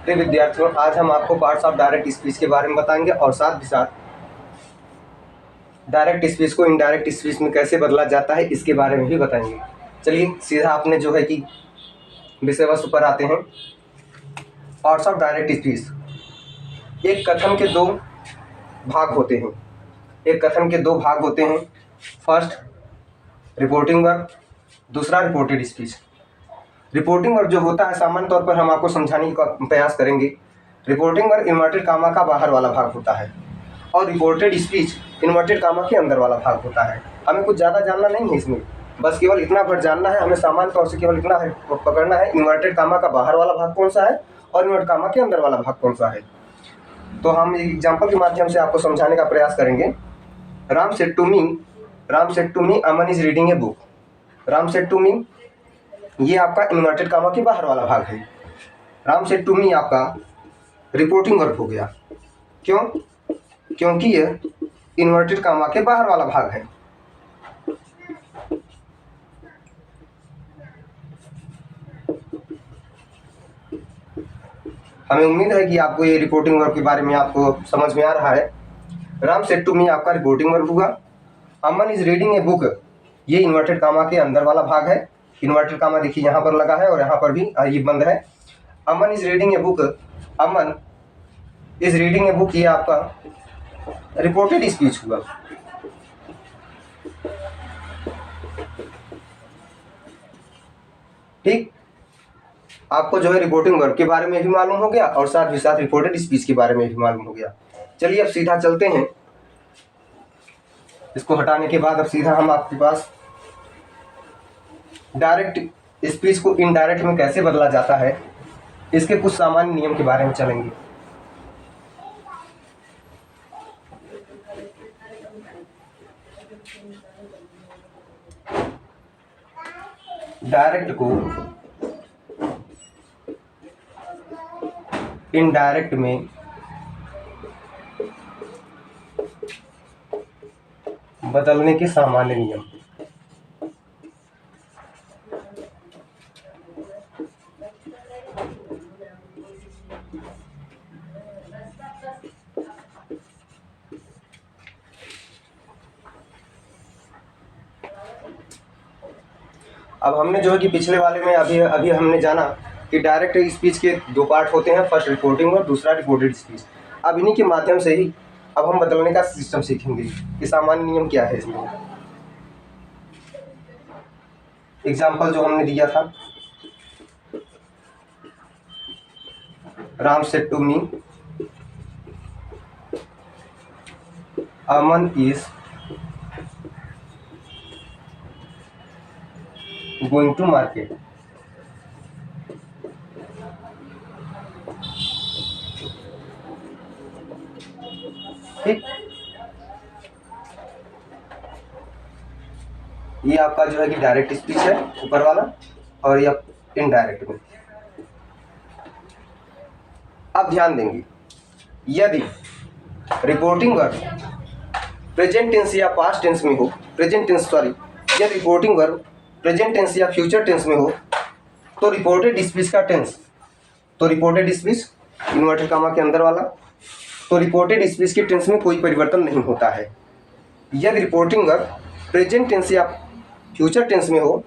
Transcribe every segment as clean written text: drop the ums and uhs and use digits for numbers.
तो विद्यार्थियों, आज हम आपको पार्ट्स ऑफ डायरेक्ट स्पीच के बारे में बताएंगे और साथ ही साथ डायरेक्ट स्पीच को इनडायरेक्ट स्पीच में कैसे बदला जाता है इसके बारे में भी बताएंगे। चलिए सीधा आपने जो है कि विषय वस्तु पर आते हैं। Parts of direct speech. एक कथन के दो भाग होते हैं। एक कथन के दो भाग होते हैं। फर्स्ट रिपोर्टिंग वर्क, दूसरा रिपोर्टेड स्पीच। रिपोर्टिंग वर्क जो होता है, सामान्य तौर पर हम आपको समझाने का प्रयास करेंगे। रिपोर्टिंग वर्क इन्वर्टेड कामा का बाहर वाला भाग होता है और रिपोर्टेड स्पीच इन्वर्टेड कामा के अंदर वाला भाग होता है। हमें कुछ ज़्यादा जानना नहीं है इसमें, बस केवल इतना भर जानना है। हमें सामान्य तौर से केवल इतना है पकड़ना है, इन्वर्टेड कामा का बाहर वाला भाग कौन सा है और इन्वर्टेड कामा के अंदर वाला भाग कौन सा है। तो हम एक एग्जाम्पल के माध्यम से आपको समझाने का प्रयास करेंगे। Ram said to me Aman is reading a book. Ram said to me, ये आपका इन्वर्टेड कामा के बाहर वाला भाग है। राम सेड टू मी आपका रिपोर्टिंग वर्क हो गया। क्यों? क्योंकि यह इन्वर्टेड कामा के बाहर वाला भाग है। हमें उम्मीद है कि आपको ये रिपोर्टिंग वर्क के बारे में आपको समझ में आ रहा है। राम सेड टू मी आपका रिपोर्टिंग वर्क हुआ। अमन इज रीडिंग ए बुक, ये इन्वर्टेड कामा के अंदर वाला भाग है। इन्वर्टेड कामा देखिए यहाँ पर लगा है और यहाँ पर भी ये बंद है। Aman is reading a book, Aman is reading a book, ये आपका रिपोर्टेड स्पीच हुआ। ठीक, आपको जो है रिपोर्टिंग वर्क के बारे में भी मालूम हो गया और साथ ही साथ रिपोर्टेड स्पीच के बारे में भी मालूम हो गया। चलिए अब सीधा चलते हैं। इसको हटाने के बाद अब सीधा हम आपके पास डायरेक्ट स्पीच को इनडायरेक्ट में कैसे बदला जाता है, इसके कुछ सामान्य नियम के बारे में चलेंगे। डायरेक्ट को इनडायरेक्ट में बदलने के सामान्य नियम। अब हमने जो है कि पिछले वाले में अभी हमने जाना कि डायरेक्ट स्पीच के दो पार्ट होते हैं, फर्स्ट रिपोर्टिंग और दूसरा रिपोर्टेड स्पीच। अब इन्हीं के माध्यम से ही अब हम बदलने का सिस्टम सीखेंगे कि सामान्य नियम क्या है इसमें। एग्जाम्पल जो हमने दिया था, Ram said to me Aman is going to market. ठीक, ये आपका जो है कि डायरेक्ट स्पीच है ऊपर वाला और ये इनडायरेक्ट में। अब ध्यान देंगे, यदि रिपोर्टिंग वर्क प्रेजेंट टेंस या पास्ट टेंस में हो, यदि रिपोर्टिंग वर्क प्रेजेंट टेंस या फ्यूचर टेंस में हो तो रिपोर्टेड स्पीच का टेंस, तो रिपोर्टेड स्पीच इन्वर्टेड कामा के अंदर वाला, तो रिपोर्टेड स्पीच के टेंस में कोई परिवर्तन नहीं होता है। यदि रिपोर्टिंग वर्क प्रेजेंट टेंस या फ्यूचर टेंस में हो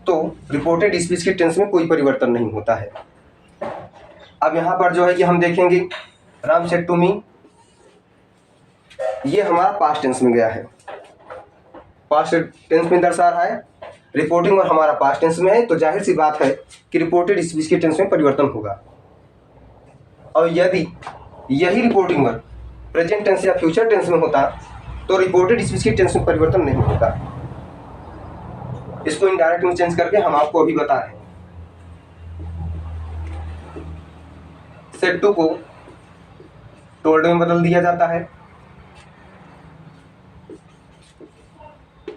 तो रिपोर्टेड स्पीच के टेंस में कोई परिवर्तन नहीं होता है। अब यहाँ पर जो है कि हम देखेंगे राम सेड टू मी, ये हमारा पास्ट टेंस में गया है, पास्ट टेंस में दर्शा रहा है। रिपोर्टिंग और हमारा पास्ट टेंस में है तो जाहिर सी बात है कि रिपोर्टेड स्पीच के टेंस में परिवर्तन होगा। और यदि यही रिपोर्टिंग वर्क प्रेजेंट टेंस या फ्यूचर टेंस में होता तो रिपोर्टेड स्पीच के टेंस में परिवर्तन नहीं होता। इसको इनडायरेक्ट में चेंज करके हम आपको अभी बता रहे हैं। सेड टू को टोल्ड में बदल दिया जाता है।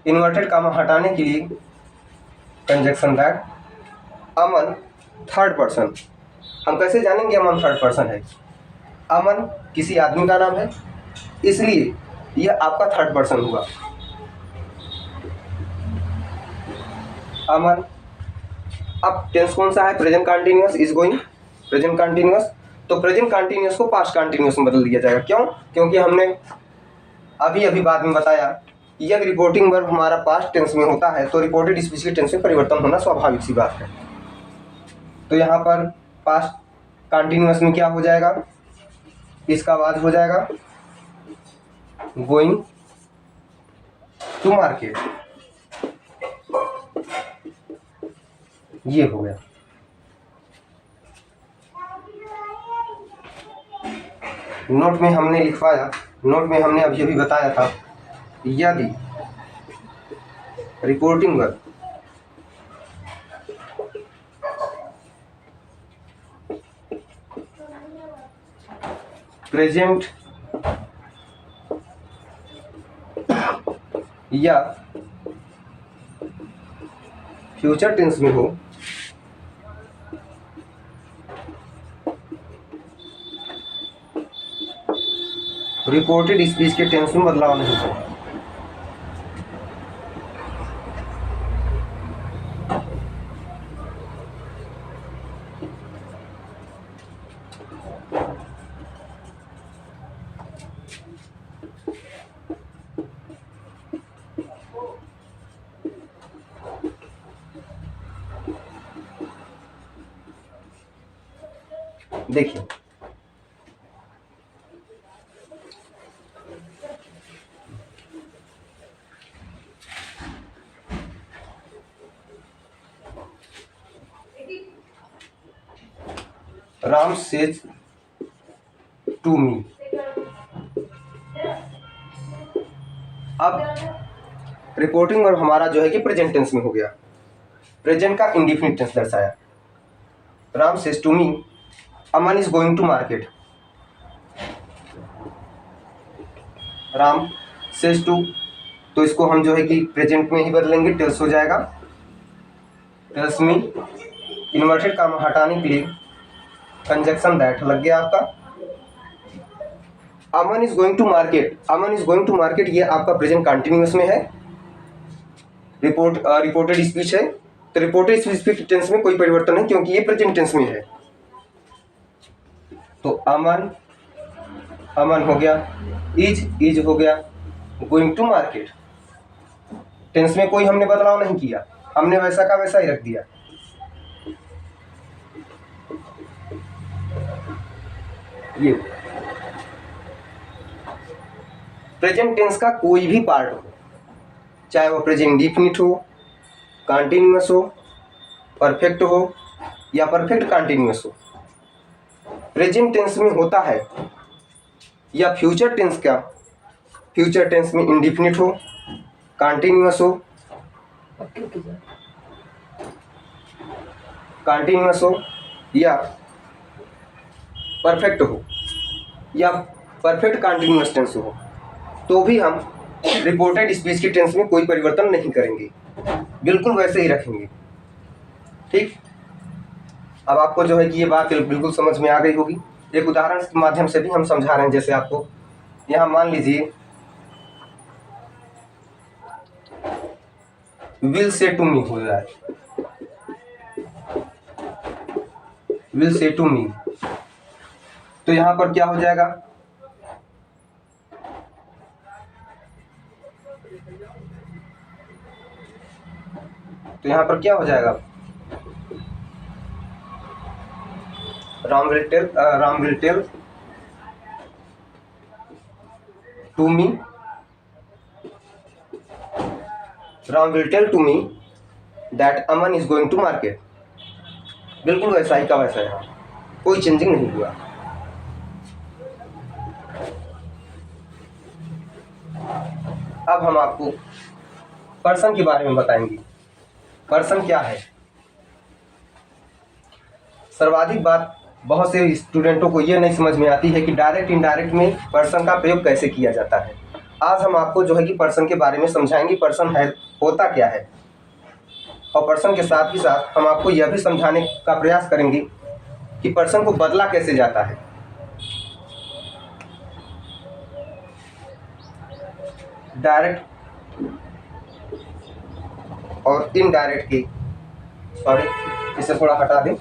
इन्वर्टेड कामा हटाने के लिए conjunction that Aman third person. हम कैसे जानेंगे अमन थर्ड पर्सन है? अमन किसी आदमी का नाम है, इसलिए यह आपका थर्ड पर्सन हुआ। अमन, अब टेंस कौन सा है? Present continuous, is going, present continuous. तो प्रेजेंट कंटिन्यूअस को पास्ट कंटिन्यूअस में बदल दिया जाएगा। क्यों? क्योंकि हमने अभी बाद में बताया कि यदि रिपोर्टिंग वर्ब हमारा पास्ट टेंस में होता है तो रिपोर्टेड स्पीच के टेंस में परिवर्तन होना स्वाभाविक सी बात है। तो यहाँ पर पास्ट कंटिन्यूअस में क्या हो जाएगा, इसका बाद हो जाएगा गोइंग टू मार्केट, ये हो गया। नोट में हमने लिखवाया, नोट में हमने अभी बताया था यदि रिपोर्टिंग वर्ब प्रेजेंट या फ्यूचर टेंस में हो रिपोर्टेड स्पीच के टेंस में बदलाव नहीं होगा। देखिए राम सेज टू मी, अब रिपोर्टिंग वर्ब हमारा जो है कि प्रेजेंट टेंस में हो गया, प्रेजेंट का इंडिफिनिट टेंस दर्शाया। Ram says to me Aman is going to market, Ram says to, तो इसको हम जो है कि प्रेजेंट में ही बदलेंगे, टेल्स हो जाएगा। टेल्स में इन्वर्टेड कॉमा हटाने के लिए कंजक्शन दैट लग गया आपका। Aman is going to market, Aman is going to market, ये आपका प्रेजेंट कंटिन्यूअस में है, रिपोर्टेड स्पीच है। तो रिपोर्टेड स्पीच टेंस में कोई परिवर्तन नहीं क्योंकि ये प्रेजेंट टेंस में है। तो अमन, अमन हो गया, इज हो गया, गोइंग टू मार्केट, टेंस में कोई हमने बदलाव नहीं किया, हमने वैसा का वैसा ही रख दिया। ये प्रेजेंट टेंस का कोई भी पार्ट हो, चाहे वो प्रेजेंट इंडिफिनिट हो, कंटिन्यूअस हो, परफेक्ट हो या परफेक्ट कंटिन्यूअस हो, प्रेजेंट टेंस में होता है। या फ्यूचर टेंस का, फ्यूचर टेंस में इंडिफिनिट हो, कंटिन्यूअस हो, कंटिन्यूअस हो या परफेक्ट हो या परफेक्ट कंटिन्यूअस टेंस हो, तो भी हम रिपोर्टेड स्पीच की टेंस में कोई परिवर्तन नहीं करेंगे, बिल्कुल वैसे ही रखेंगे। ठीक, अब आपको जो है कि ये बात बिल्कुल समझ में आ गई होगी। एक उदाहरण के माध्यम से भी हम समझा रहे हैं। जैसे आपको यहाँ मान लीजिए विल से टू मी हो जाए, विल से टू मी, तो यहाँ पर क्या हो जाएगा, तो यहाँ पर क्या हो जाएगा, Ram will tell to me, Ram will tell to me that Aman is going to market, बिल्कुल वैसा ही का वैसा है, कोई चेंजिंग नहीं हुआ। अब हम आपको पर्सन के बारे में बताएंगे। पर्सन क्या है? सर्वाधिक बात बहुत से स्टूडेंटों को ये नहीं समझ में आती है कि डायरेक्ट इनडायरेक्ट में पर्सन का प्रयोग कैसे किया जाता है। आज हम आपको जो है कि पर्सन के बारे में समझाएंगे, पर्सन है होता क्या है, और पर्सन के साथ ही साथ हम आपको यह भी समझाने का प्रयास करेंगे कि पर्सन को बदला कैसे जाता है। डायरेक्ट और इनडायरेक्ट की, सॉरी इसे थोड़ा हटा दें,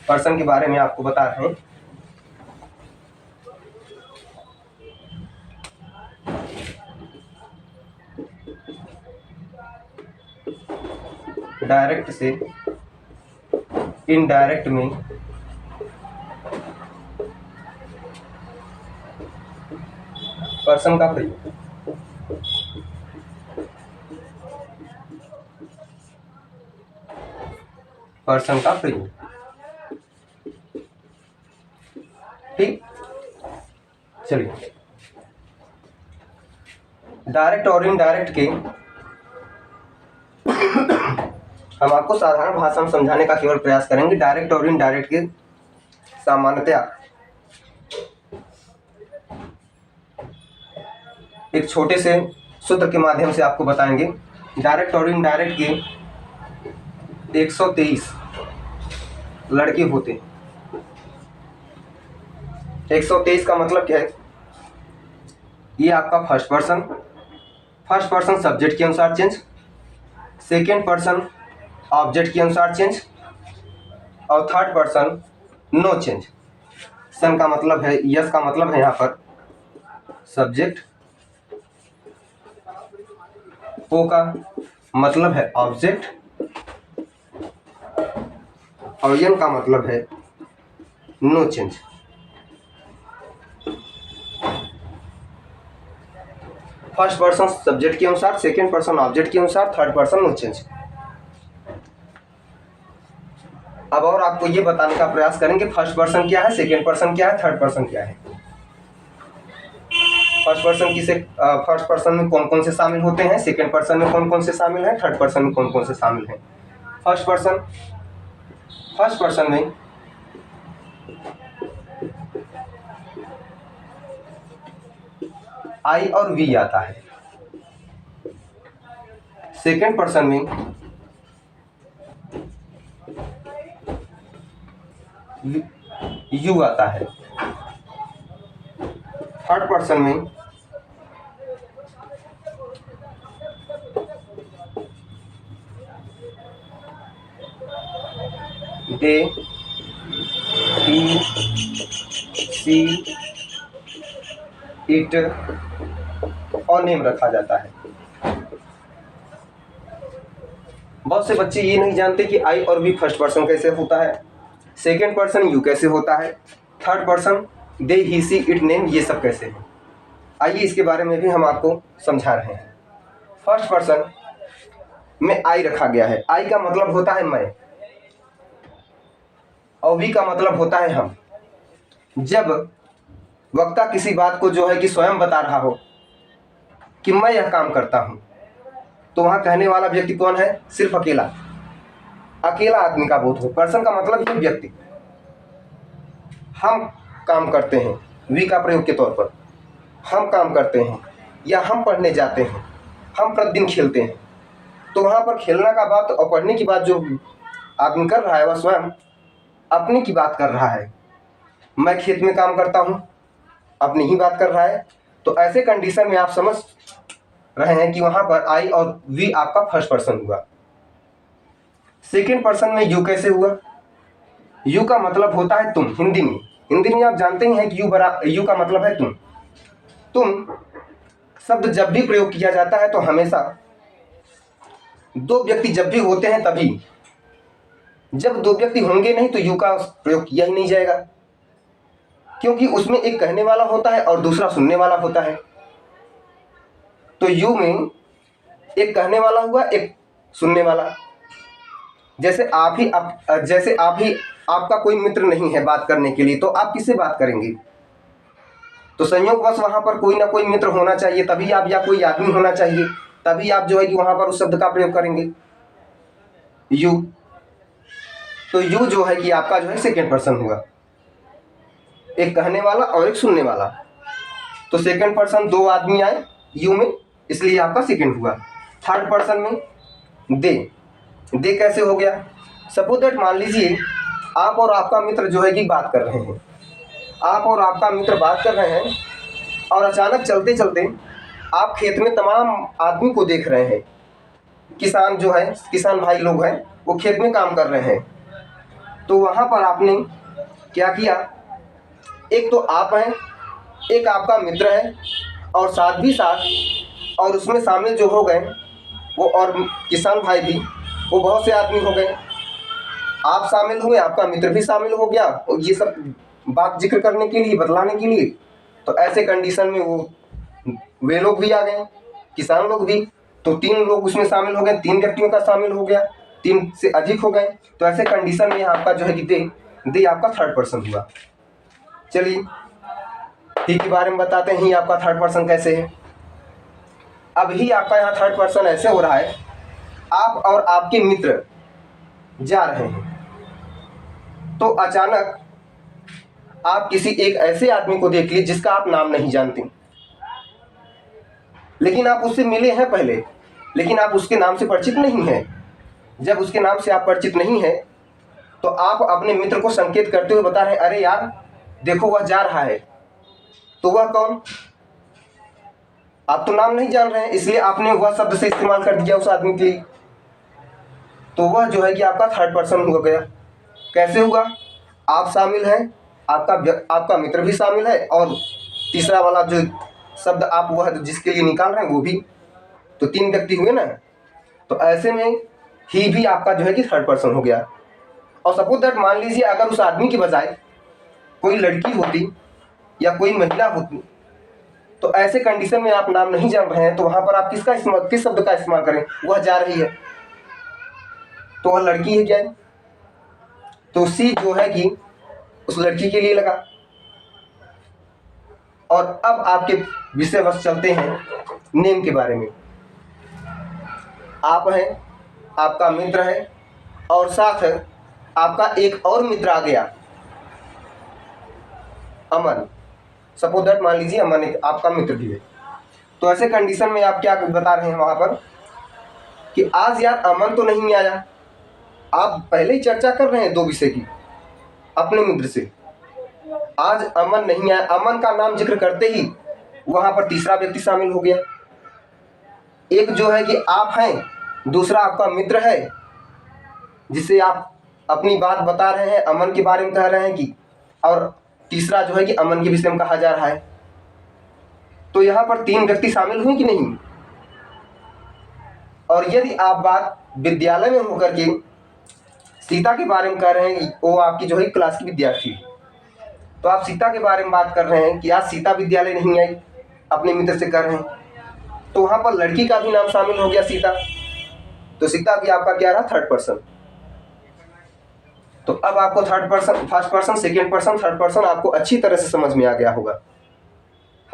पर्सन के बारे में आपको बता रहे हैं। डायरेक्ट से इनडायरेक्ट में पर्सन का प्रयोग। पर्सन का प्रयोग, ठीक। चलिए, डायरेक्ट और इनडायरेक्ट के हम आपको साधारण भाषा में समझाने का केवल प्रयास करेंगे। डायरेक्ट और इनडायरेक्ट के सामान्यतया एक छोटे से सूत्र के माध्यम से आपको बताएंगे। डायरेक्ट और इनडायरेक्ट के 123 लड़के होते हैं। 123 का मतलब क्या है? ये आपका फर्स्ट पर्सन सब्जेक्ट के अनुसार चेंज, सेकेंड पर्सन ऑब्जेक्ट के अनुसार चेंज, और थर्ड पर्सन नो चेंज। सन का मतलब है, यस का मतलब है यहाँ पर सब्जेक्ट, ओ का मतलब है ऑब्जेक्ट, और एन का मतलब है no change. First person subject के अनुसार, सेकेंड पर्सन ऑब्जेक्ट के अनुसार, थर्ड पर्सन नो चेंज। अब और आपको ये बताने का प्रयास करेंगे फर्स्ट पर्सन क्या है, सेकेंड पर्सन क्या है, थर्ड पर्सन क्या है। फर्स्ट पर्सन में कौन कौन से शामिल होते हैं, सेकेंड पर्सन में कौन कौन से शामिल हैं, थर्ड पर्सन में कौन कौन से शामिल हैं। फर्स्ट पर्सन में आई और वी आता है। सेकेंड पर्सन में यू आता है। थर्ड पर्सन में दे, ही, सी, इट और नेम रखा जाता है। बहुत से बच्चे ये नहीं जानते कि आई और वी फर्स्ट पर्सन कैसे होता है, सेकेंड पर्सन यू कैसे होता है, third person they, he, she, it, name, ये सब कैसे है। आइए इसके बारे में भी हम आपको समझा रहे हैं। फर्स्ट पर्सन में आई रखा गया है। आई का मतलब होता है मैं, और वी का मतलब होता है हम। जब वक्ता किसी बात को जो है कि स्वयं बता रहा हो कि मैं यह काम करता हूं, तो वहां कहने वाला व्यक्ति कौन है? सिर्फ अकेला आदमी का बोध हो। पर्सन का मतलब है व्यक्ति। हम काम करते हैं, वी का प्रयोग के तौर पर हम काम करते हैं, या हम पढ़ने जाते हैं, हम प्रतिदिन खेलते हैं। तो वहां पर खेलना का बात और पढ़ने की बात जो आदमी कर रहा है वह स्वयं अपने की बात कर रहा है। मैं खेत में काम करता हूं, अपनी ही बात कर रहा है। तो ऐसे कंडीशन में आप समझ रहे हैं कि वहां पर आई और वी आपका फर्स्ट पर्सन हुआ। सेकेंड पर्सन में यू कैसे हुआ? यू का मतलब होता है तुम। हिंदी में आप जानते ही हैं कि यू का मतलब है तुम शब्द जब भी प्रयोग किया जाता है तो हमेशा दो व्यक्ति जब भी होते हैं तभी। जब दो व्यक्ति होंगे नहीं तो यू का प्रयोग किया ही नहीं जाएगा, क्योंकि उसमें एक कहने वाला होता है और दूसरा सुनने वाला होता है। तो यू में एक कहने वाला हुआ, एक सुनने वाला। जैसे आपका कोई मित्र नहीं है बात करने के लिए, तो आप किससे बात करेंगे? तो संयोगवश वहां पर कोई ना कोई मित्र होना चाहिए, तभी आप, या कोई आदमी होना चाहिए, तभी आप जो है कि वहां पर उस शब्द का प्रयोग करेंगे, यू। तो यू जो है कि आपका जो है सेकेंड पर्सन हुआ, एक कहने वाला और एक सुनने वाला। तो सेकेंड पर्सन दो आदमी आए यू में, इसलिए आपका सेकेंड हुआ। थर्ड पर्सन में दे कैसे हो गया? सपोज दैट, मान लीजिए आप और आपका मित्र जो है कि बात कर रहे हैं, आप और आपका मित्र बात कर रहे हैं, और अचानक चलते चलते आप खेत में तमाम आदमी को देख रहे हैं। किसान जो है, किसान भाई लोग हैं, वो खेत में काम कर रहे हैं। तो वहाँ पर आपने क्या किया, एक तो आप हैं, एक आपका मित्र है, और साथ भी साथ और उसमें शामिल जो हो गए वो और किसान भाई भी, वो बहुत से आदमी हो गए। आप शामिल हुए, आपका मित्र भी शामिल हो गया, और ये सब बात जिक्र करने के लिए, बतलाने के लिए। तो ऐसे कंडीशन में वे लोग भी आ गए, किसान लोग भी। तो 3 लोग उसमें शामिल हो गए, 3 व्यक्तियों का शामिल हो गया, 3 से अधिक हो गए। तो ऐसे कंडीशन में आपका जो है कि दे आपका थर्ड पर्सन हुआ। चलिए ही के बारे में बताते हैं, ही आपका थर्ड पर्सन कैसे है। अब ही आपका यहाँ थर्ड पर्सन ऐसे हो रहा है, आप और आपके मित्र जा रहे हैं, तो अचानक आप किसी एक ऐसे आदमी को देख लीजिए जिसका आप नाम नहीं जानते, लेकिन आप उससे मिले हैं पहले, लेकिन आप उसके नाम से परिचित नहीं हैं। जब उसके नाम से आप परिचित नहीं हैं, तो आप अपने मित्र को संकेत करते हुए बता रहे हैं, अरे यार देखो वह जा रहा है। तो वह कौन? आप तो नाम नहीं जान रहे हैं, इसलिए आपने वह शब्द से इस्तेमाल कर दिया उस आदमी के लिए। तो वह जो है कि आपका थर्ड पर्सन हो गया। कैसे हुआ? आप शामिल हैं, आपका मित्र भी शामिल है, और तीसरा वाला जो शब्द आप वह जिसके लिए निकाल रहे हैं वो भी। तो 3 व्यक्ति हुए ना। तो ऐसे में ही भी आपका जो है कि थर्ड पर्सन हो गया। और सपोज दैट, मान लीजिए अगर उस आदमी की बजाय कोई लड़की होती या कोई महिला होती, तो ऐसे कंडीशन में आप नाम नहीं जान रहे हैं, तो वहां पर आप किस शब्द का इस्तेमाल करें? वह जा रही है, तो वह लड़की है क्या है? तो सी जो है कि उस लड़की के लिए लगा। और अब आपके विषय वस्तु चलते हैं नेम के बारे में। आप हैं, आपका मित्र है, और साथ आपका एक और मित्र आ गया, अमन। सपोज दैट, मान लीजिए अमन आपका मित्र भी है। तो ऐसे कंडीशन में आप क्या बता रहे हैं वहां पर कि आज यार अमन तो नहीं आया। आप पहले ही चर्चा कर रहे हैं 2 विषय की अपने मित्र से, आज अमन नहीं आया। अमन का नाम जिक्र करते ही वहां पर तीसरा व्यक्ति शामिल हो गया। एक जो है कि आप हैं, दूसरा आपका मित्र है जिसे आप अपनी बात बता रहे हैं, अमन के बारे में कह रहे हैं कि, और तीसरा जो है कि अमन के विषय में कहा जा रहा है। तो यहाँ पर 3 व्यक्ति शामिल हुए कि नहीं? और यदि आप बात विद्यालय में होकर के सीता के बारे में कह रहे हैं, वो आपकी जो है क्लास की विद्यार्थी है, तो आप सीता के बारे में बात कर रहे हैं कि आज सीता विद्यालय नहीं आई, अपने मित्र से कर रहे हैं, तो वहां पर लड़की का भी नाम शामिल हो गया, सीता। तो सीता भी आपका क्या रहा? Third person. तो अब आपको third person, first person, second person, third person आपको अच्छी तरह से समझ में आ गया होगा।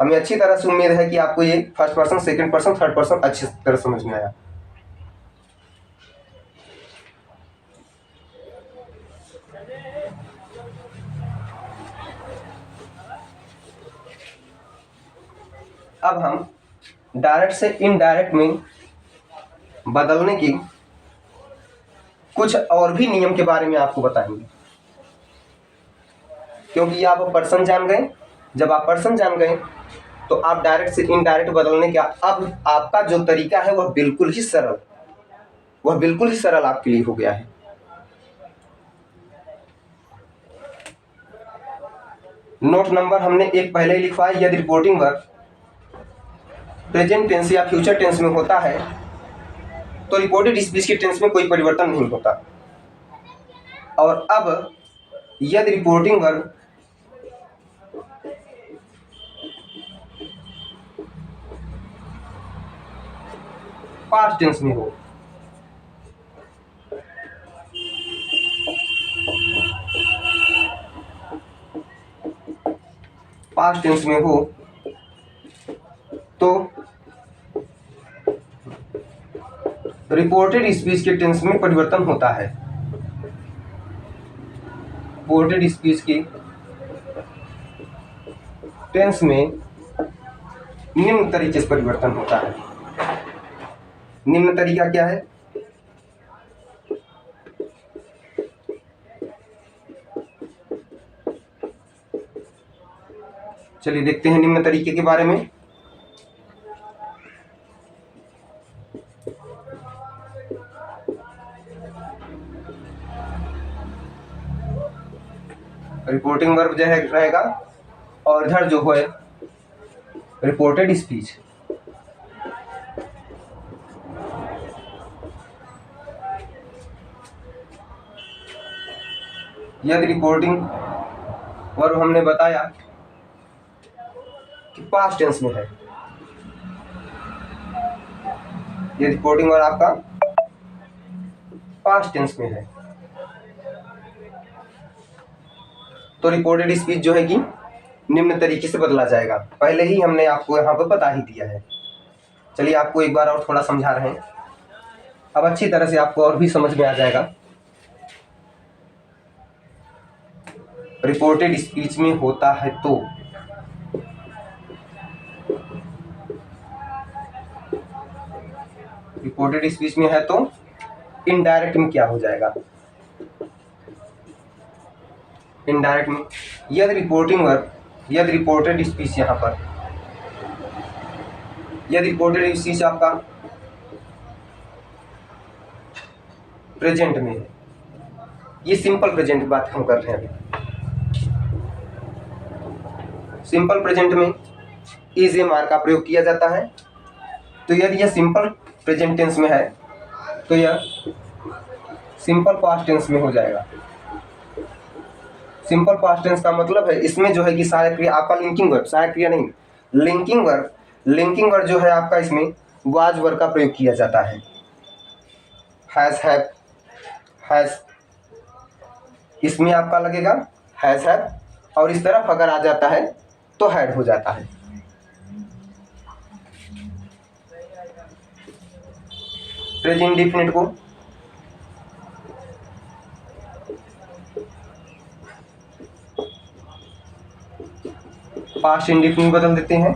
हमें अच्छी तरह से उम्मीद है कि आपको ये first person, second person, third person अच्छी तरह समझ में आया। अब हम डायरेक्ट से इनडायरेक्ट में बदलने की कुछ और भी नियम के बारे में आपको बताएंगे, क्योंकि आप पर्सन जान गए। जब आप पर्सन जान गए तो आप डायरेक्ट से इनडायरेक्ट बदलने का अब आपका जो तरीका है वह बिल्कुल ही सरल आपके लिए हो गया है। नोट नंबर हमने एक पहले ही लिखवाया, यदि रिपोर्टिंग वर्ब प्रेजेंट टेंस या फ्यूचर टेंस में होता है तो रिपोर्टेड स्पीच के टेंस में कोई परिवर्तन नहीं होता। और अब यदि रिपोर्टिंग वर्ब पास्ट टेंस में हो, पास्ट टेंस में हो, तो रिपोर्टेड स्पीच के टेंस में परिवर्तन होता है। रिपोर्टेड स्पीच के टेंस में निम्न तरीके से परिवर्तन होता है। निम्न तरीका क्या है? चलिए देखते हैं निम्न तरीके के बारे में। रिपोर्टिंग वर्ब जो है रहेगा, और इधर जो है रिपोर्टेड स्पीच। यदि रिपोर्टिंग वर्ब हमने बताया कि पास्ट टेंस में है, ये रिपोर्टिंग वर्ब आपका पास्ट टेंस में है, तो रिपोर्टेड स्पीच जो है कि निम्न तरीके से बदला जाएगा। पहले ही हमने आपको यहाँ पर बता ही दिया है। चलिए आपको एक बार और थोड़ा समझा रहे हैं, अब अच्छी तरह से आपको और भी समझ में आ जाएगा। रिपोर्टेड स्पीच में होता है तो रिपोर्टेड स्पीच में है तो इनडायरेक्ट में क्या हो जाएगा? इनडायरेक्ट में यदि रिपोर्टिंग वर्ब, यदि रिपोर्टेड स्पीच यहाँ पर, यदि रिपोर्टेड स्पीच आपका प्रेजेंट में है, ये सिंपल प्रेजेंट की बात हम कर रहे हैं अभी। सिंपल प्रेजेंट में इज एम आर का प्रयोग किया जाता है, तो यदि यह सिंपल प्रेजेंट टेंस में है तो यह सिंपल पास्ट टेंस में हो जाएगा। सिंपल पास्ट टेंस का मतलब है इसमें जो है कि सहायक क्रिया आपका लिंकिंग वर्ब, सहायक क्रिया नहीं, लिंकिंग वर्ब, लिंकिंग वर्ब जो है आपका इसमें वाज वर्ब का प्रयोग किया जाता है। हैज, हैव, हैज, इसमें आपका लगेगा हैज, हैव, और इस तरफ अगर आ जाता है तो हैड हो जाता है। प्रेजेंट इंडेफिनिट को पास्ट इंडेफिनिट बदल देते हैं।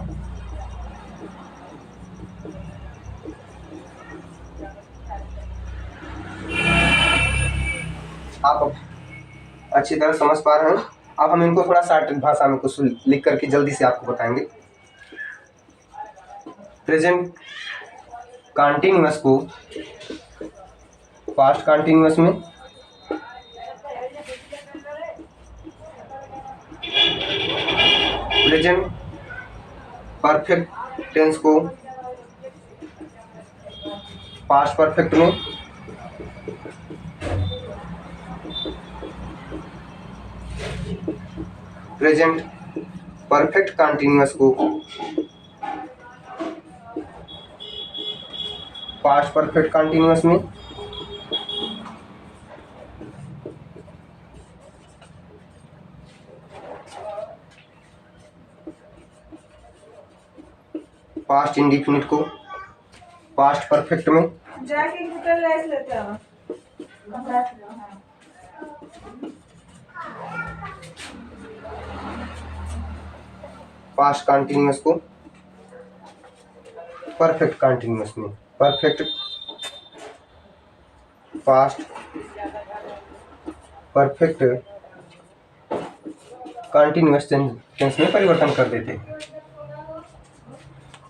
आप अच्छी तरह समझ पा रहे हैं। अब हम इनको थोड़ा शार्ट भाषा में कुछ लिख करके जल्दी से आपको बताएंगे। प्रेजेंट कॉन्टिन्यूअस को पास्ट कॉन्टिन्यूअस में, प्रेजेंट परफेक्ट टेंस को पास्ट परफेक्ट में, प्रेजेंट परफेक्ट कॉन्टिन्यूअस को पास्ट परफेक्ट कॉन्टिन्यूअस में, पास्ट इंडेफिनिट को पास्ट परफेक्ट में, जाके होटल लेस लेते हैं। पास्ट कॉन्टिन्यूअस को परफेक्ट कॉन्टिन्यूअस में, perfect past perfect continuous tense में परिवर्तन कर देते हैं।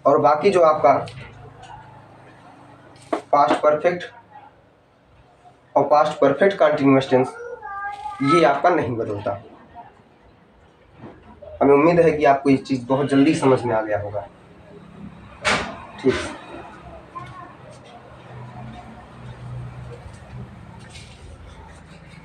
और बाकी जो आपका पास्ट परफेक्ट और पास्ट परफेक्ट कॉन्टिन्यूअस टेंस, ये आपका नहीं बदलता। हमें उम्मीद है कि आपको ये चीज़ बहुत जल्दी समझ में आ गया होगा। ठीक।